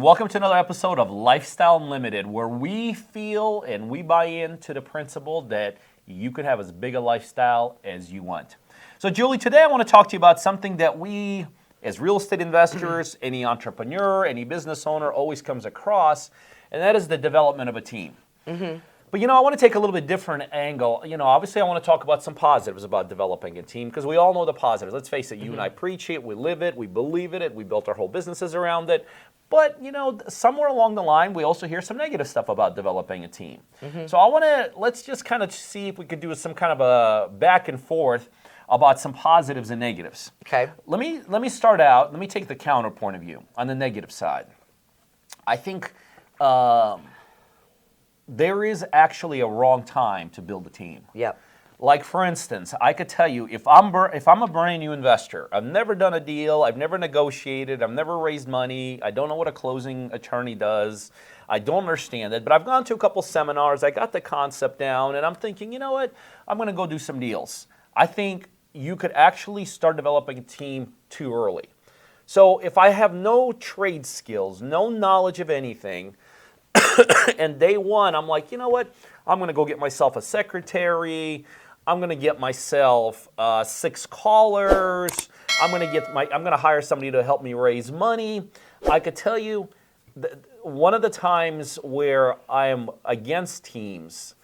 welcome to another episode of Lifestyle Unlimited, where we feel and we buy into the principle that you could have as big a lifestyle as you want. So, Julie, today I want to talk to you about something that we, as real estate investors, any entrepreneur, any business owner, always comes across, and that is the development of a team. But, I want to take a little bit different angle. Obviously I want to talk about some positives about developing a team because we all know the positives. Let's face it, you and I preach it, we live it, we believe in it, we built our whole businesses around it. But, somewhere along the line, we also hear some negative stuff about developing a team. So let's just kind of see if we could do some kind of a back and forth about some positives and negatives. Okay. Let me start out, let me take the counterpoint of view on the negative side. I think there is actually a wrong time to build a team. Yep. Like, for instance, I could tell you, if I'm a brand new investor, I've never done a deal, I've never negotiated, I've never raised money, I don't know what a closing attorney does, I don't understand it, but I've gone to a couple seminars, I got the concept down, and I'm thinking, you know what, I'm going to go do some deals. I think you could actually start developing a team too early. So if I have no trade skills, no knowledge of anything, and day one, I'm like, you know what, I'm going to go get myself a secretary, I'm going to get myself 6 callers. I'm going to hire somebody to help me raise money. I could tell you, one of the times where I am against teams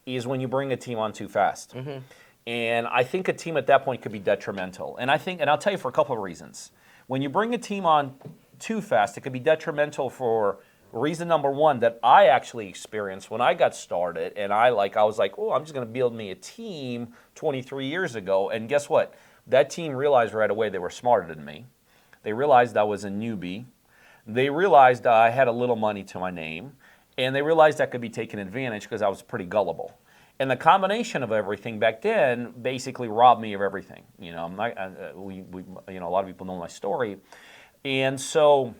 is when you bring a team on too fast. And I think a team at that point could be detrimental. And I'll tell you for a couple of reasons. When you bring a team on too fast, it could be detrimental for reason number one that I actually experienced when I got started, and I was like, oh, I'm just going to build me a team 23 years ago, and guess what? That team realized right away they were smarter than me. They realized I was a newbie. They realized I had a little money to my name, and they realized I could be taken advantage because I was pretty gullible. And the combination of everything back then basically robbed me of everything. A lot of people know my story, and so.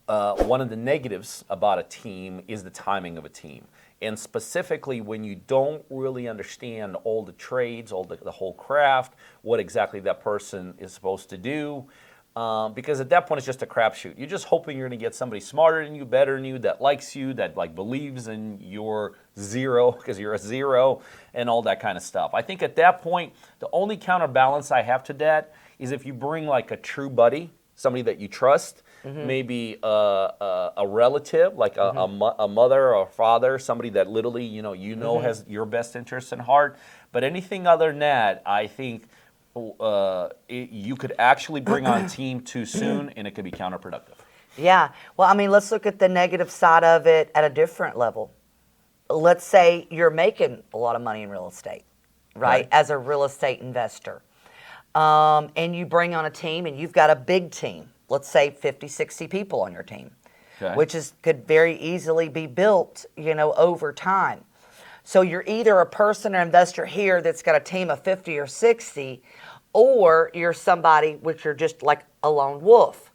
One of the negatives about a team is the timing of a team. And specifically when you don't really understand all the trades, the whole craft, what exactly that person is supposed to do. Because at that point it's just a crapshoot. You're just hoping you're going to get somebody smarter than you, better than you, that likes you, that believes in your zero because you're a zero and all that kind of stuff. I think at that point the only counterbalance I have to that is if you bring like a true buddy, somebody that you trust, maybe a relative, like a mother or a father, somebody that literally has your best interests in heart. But anything other than that, I think you could actually bring on a team too soon, and it could be counterproductive. Yeah. Well, let's look at the negative side of it at a different level. Let's say you're making a lot of money in real estate, right? As a real estate investor. And you bring on a team, and you've got a big team. Let's say 50, 60 people on your team, which could very easily be built, over time. So you're either a person or investor here that's got a team of 50 or 60, or you're somebody which you're just like a lone wolf.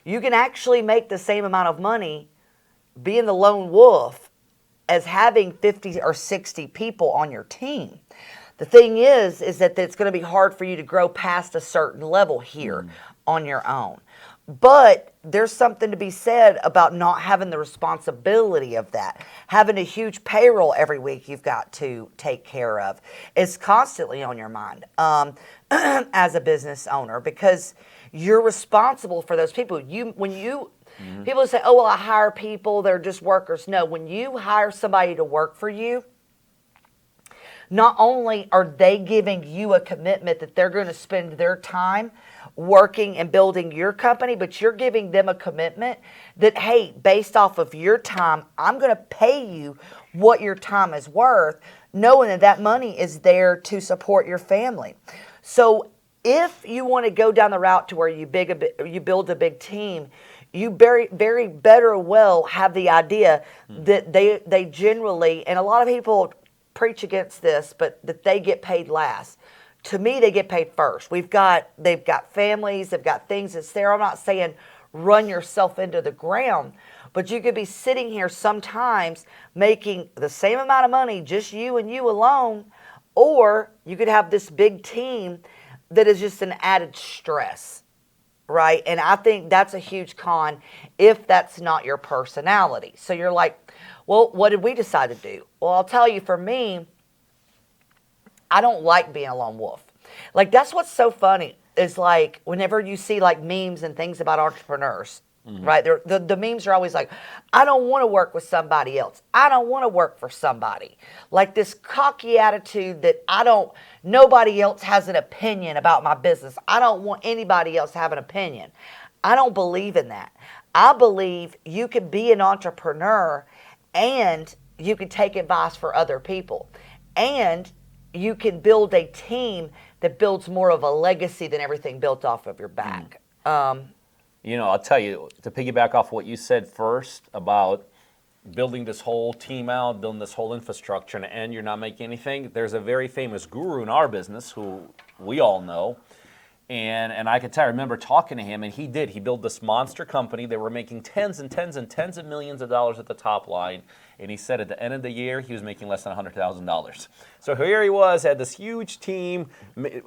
You can actually make the same amount of money being the lone wolf as having 50 or 60 people on your team. The thing is that it's going to be hard for you to grow past a certain level here on your own. But there's something to be said about not having the responsibility of that. Having a huge payroll every week you've got to take care of. It's constantly on your mind as a business owner because you're responsible for those people. People say, oh, well, I hire people, they're just workers. No, when you hire somebody to work for you, not only are they giving you a commitment that they're going to spend their time working and building your company, but you're giving them a commitment that, hey, based off of your time, I'm going to pay you what your time is worth, knowing that that money is there to support your family. So if you want to go down the route to where you build a big team, you very better well have the idea that they generally, and a lot of people preach against this, but that they get paid last. To me, they get paid first. They've got families, they've got things that's there. I'm not saying run yourself into the ground, but you could be sitting here sometimes making the same amount of money, just you and you alone, or you could have this big team that is just an added stress, right? And I think that's a huge con if that's not your personality. So you're like, well, what did we decide to do? Well, I'll tell you, for me, I don't like being a lone wolf. Like, that's what's so funny is, like, whenever you see, like, memes and things about entrepreneurs, right? The memes are always like, I don't want to work with somebody else. I don't want to work for somebody. Like, this cocky attitude that nobody else has an opinion about my business. I don't want anybody else to have an opinion. I don't believe in that. I believe you can be an entrepreneur and you can take advice for other people. And you can build a team that builds more of a legacy than everything built off of your back. You know, I'll tell you, to piggyback off what you said first about building this whole team out, building this whole infrastructure, and you're not making anything, there's a very famous guru in our business who we all know. And I could tell, I remember talking to him, and he built this monster company. They were making tens and tens and tens of millions of dollars at the top line. And he said at the end of the year, he was making less than $100,000. So here he was, had this huge team,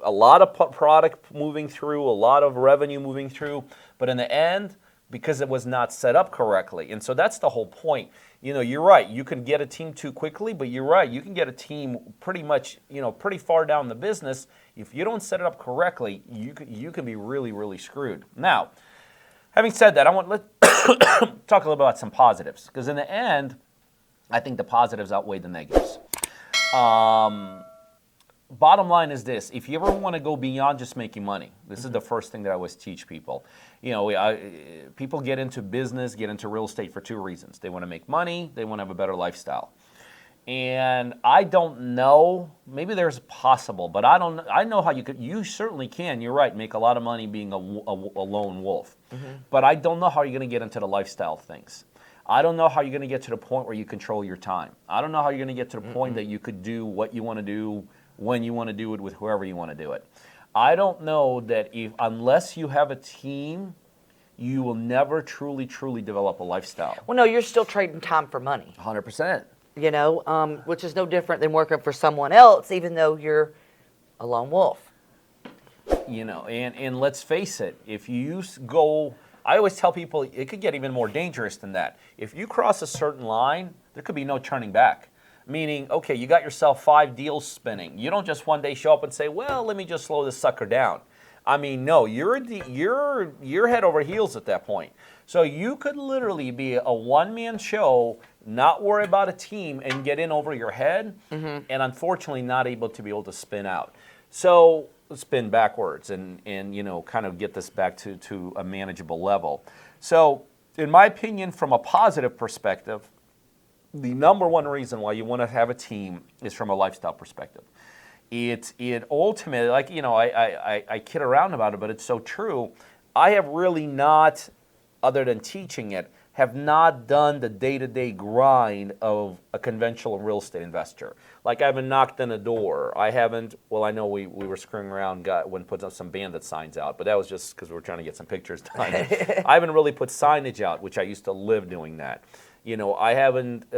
a lot of product moving through, a lot of revenue moving through. But in the end, because it was not set up correctly. And so that's the whole point. You know, you're right. You can get a team too quickly, but you're right. You can get a team pretty much, pretty far down the business. If you don't set it up correctly, you can be really, really screwed. Now, having said that, let's talk a little bit about some positives. Because in the end, I think the positives outweigh the negatives. Bottom line is this: if you ever want to go beyond just making money, this is the first thing that I always teach people. You know, people get into business, get into real estate for two reasons. They want to make money, they want to have a better lifestyle. And I don't know, maybe there's possible, but I know how you certainly can, you're right, make a lot of money being a lone wolf. But I don't know how you're going to get into the lifestyle things. I don't know how you're going to get to the point where you control your time. I don't know how you're going to get to the point that you could do what you want to do, when you want to do it, with whoever you want to do it. I don't know that unless you have a team, you will never truly, truly develop a lifestyle. Well, no, you're still trading time for money. 100%. You know, which is no different than working for someone else, even though you're a lone wolf. You know, and let's face it, if you go, I always tell people it could get even more dangerous than that. If you cross a certain line, there could be no turning back. Meaning, okay, you got yourself 5 deals spinning. You don't just one day show up and say, well, let me just slow this sucker down. I mean, no, you're head over heels at that point. So you could literally be a one-man show, not worry about a team, and get in over your head, and unfortunately not able to spin out. So spin backwards and kind of get this back to a manageable level. So in my opinion, from a positive perspective, the number one reason why you want to have a team is from a lifestyle perspective. It ultimately, like, I kid around about it, but it's so true. I have really not, other than teaching it, have not done the day-to-day grind of a conventional real estate investor. Like, I haven't knocked on a door. I haven't, well, I know we were screwing around when putting up some bandit signs out, but that was just because we were trying to get some pictures done. I haven't really put signage out, which I used to live doing that. I haven't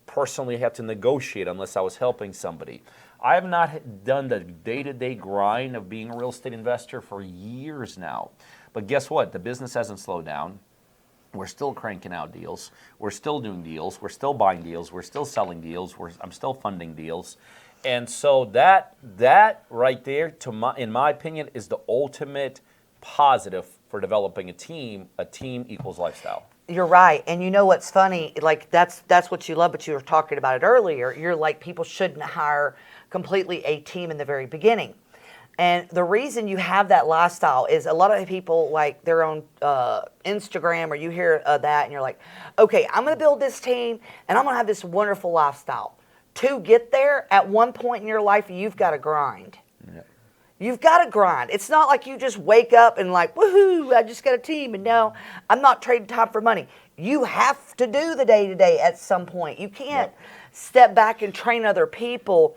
personally had to negotiate unless I was helping somebody. I have not done the day-to-day grind of being a real estate investor for years now. But guess what? The business hasn't slowed down. We're still cranking out deals. We're still doing deals. We're still buying deals. We're still selling deals. I'm still funding deals. And so that right there, in my opinion, is the ultimate positive for developing a team. A team equals lifestyle. You're right. And you know what's funny? Like, that's what you love, but you were talking about it earlier. You're like, people shouldn't hire completely a team in the very beginning. And the reason you have that lifestyle is a lot of people, like, their own Instagram, or you hear that and you're like, okay, I'm going to build this team and I'm going to have this wonderful lifestyle. To get there, at one point in your life, you've got to grind. Yeah. You've got to grind. It's not like you just wake up and like, woohoo, I just got a team and now I'm not trading time for money. You have to do the day-to-day at some point. You can't step back and train other people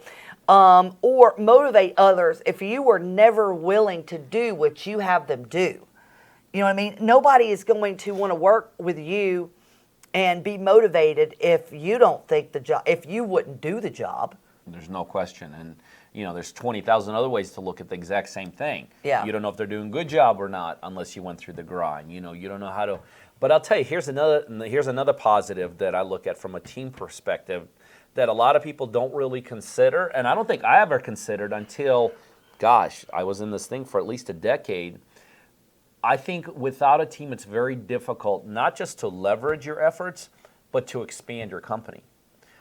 or motivate others if you were never willing to do what you have them do. You know what I mean? Nobody is going to want to work with you and be motivated if you don't think if you wouldn't do the job. There's no question. And, there's 20,000 other ways to look at the exact same thing. Yeah. You don't know if they're doing a good job or not unless you went through the grind. You don't know how to. But I'll tell you, here's another positive that I look at from a team perspective that a lot of people don't really consider. And I don't think I ever considered until, gosh, I was in this thing for at least a decade. I think without a team, it's very difficult not just to leverage your efforts, but to expand your company.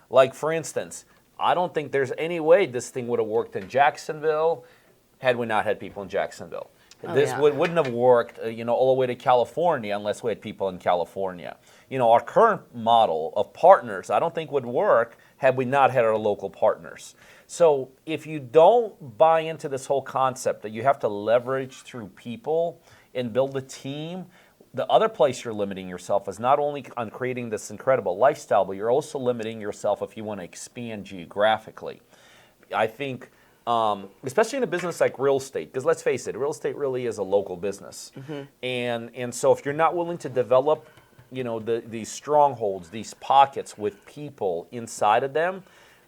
Like, for instance, I don't think there's any way this thing would have worked in Jacksonville had we not had people in Jacksonville. Wouldn't have worked, all the way to California unless we had people in California. Our current model of partners, I don't think would work had we not had our local partners. So if you don't buy into this whole concept that you have to leverage through people and build a team, the other place you're limiting yourself is not only on creating this incredible lifestyle, but you're also limiting yourself if you want to expand geographically. I think, especially in a business like real estate, because let's face it, real estate really is a local business. And so if you're not willing to develop, these strongholds, these pockets with people inside of them,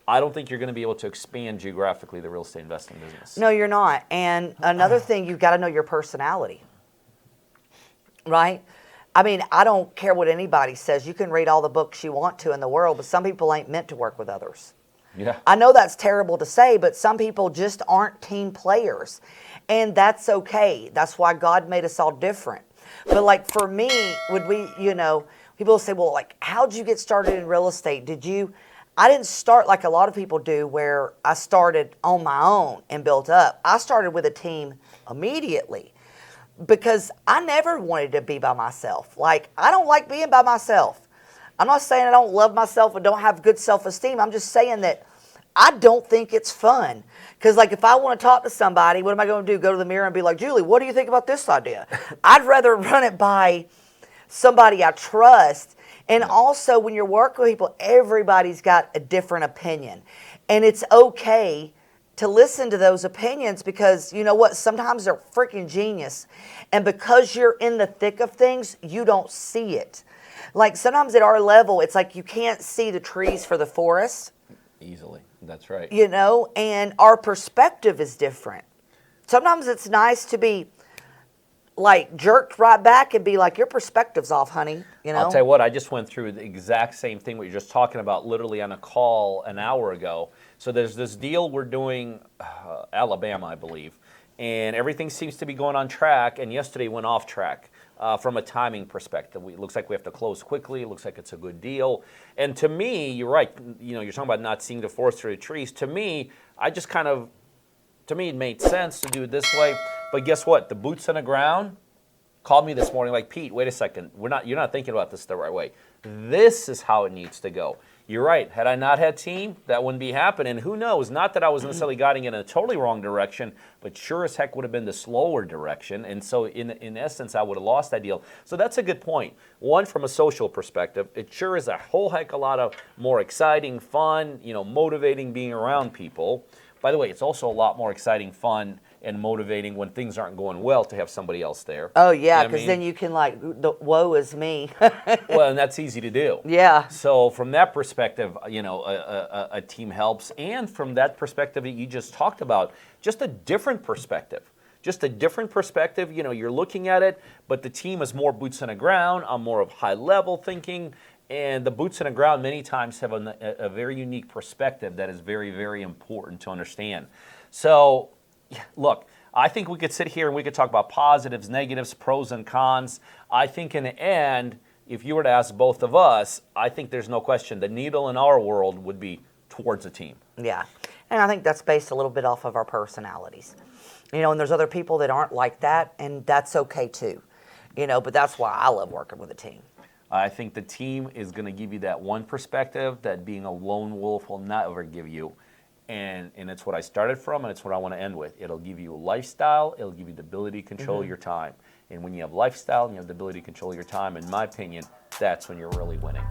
I don't think you're going to be able to expand geographically the real estate investing business. No, you're not. And another thing, you've got to know your personality. Right? I mean, I don't care what anybody says. You can read all the books you want to in the world, but some people ain't meant to work with others. Yeah. I know that's terrible to say, but some people just aren't team players. And that's okay. That's why God made us all different. But like for me, people say, well, like, how'd you get started in real estate? I didn't start like a lot of people do where I started on my own and built up. I started with a team immediately. Because I never wanted to be by myself. Like, I don't like being by myself. I'm not saying I don't love myself and don't have good self-esteem. I'm just saying that I don't think it's fun. Because, like, if I want to talk to somebody, what am I going to do? Go to the mirror and be like, Julie, what do you think about this idea? I'd rather run it by somebody I trust. And also, when you're working with people, everybody's got a different opinion. And it's okay to listen to those opinions because, you know what, sometimes they're freaking genius. And because you're in the thick of things, you don't see it. Like sometimes at our level, it's like you can't see the trees for the forest. Easily, that's right. And our perspective is different. Sometimes it's nice to be like jerked right back and be like, your perspective's off, honey. I'll tell you what, I just went through the exact same thing what you're just talking about literally on a call an hour ago. So there's this deal we're doing, Alabama, I believe, and everything seems to be going on track, and yesterday went off track from a timing perspective. It looks like we have to close quickly. It looks like it's a good deal. And to me, you're right, you're talking about not seeing the forest through the trees. To me, it made sense to do it this way. But guess what? The boots on the ground called me this morning like, Pete, wait a second. You're not thinking about this the right way. This is how it needs to go. You're right. Had I not had team, that wouldn't be happening. Who knows? Not that I was necessarily guiding in a totally wrong direction, but sure as heck would have been the slower direction. And so in essence, I would have lost that deal. So that's a good point. One, from a social perspective, it sure is a whole heck a lot of more exciting, fun, motivating being around people. By the way, it's also a lot more exciting, fun, and motivating when things aren't going well to have somebody else there. Oh, yeah, because then you can woe is me. Well, and that's easy to do. Yeah. So from that perspective, a team helps. And from that perspective that you just talked about, just a different perspective. You're looking at it, but the team is more boots on the ground. I'm more of high-level thinking. And the boots on the ground many times have a very unique perspective that is very, very important to understand. So, look, I think we could sit here and we could talk about positives, negatives, pros and cons. I think in the end, if you were to ask both of us, I think there's no question the needle in our world would be towards a team. Yeah, and I think that's based a little bit off of our personalities. And there's other people that aren't like that, and that's okay too. But that's why I love working with a team. I think the team is going to give you that one perspective that being a lone wolf will not ever give you. And it's what I started from, and it's what I want to end with. It'll give you a lifestyle. It'll give you the ability to control your time. And when you have lifestyle and you have the ability to control your time, in my opinion, that's when you're really winning.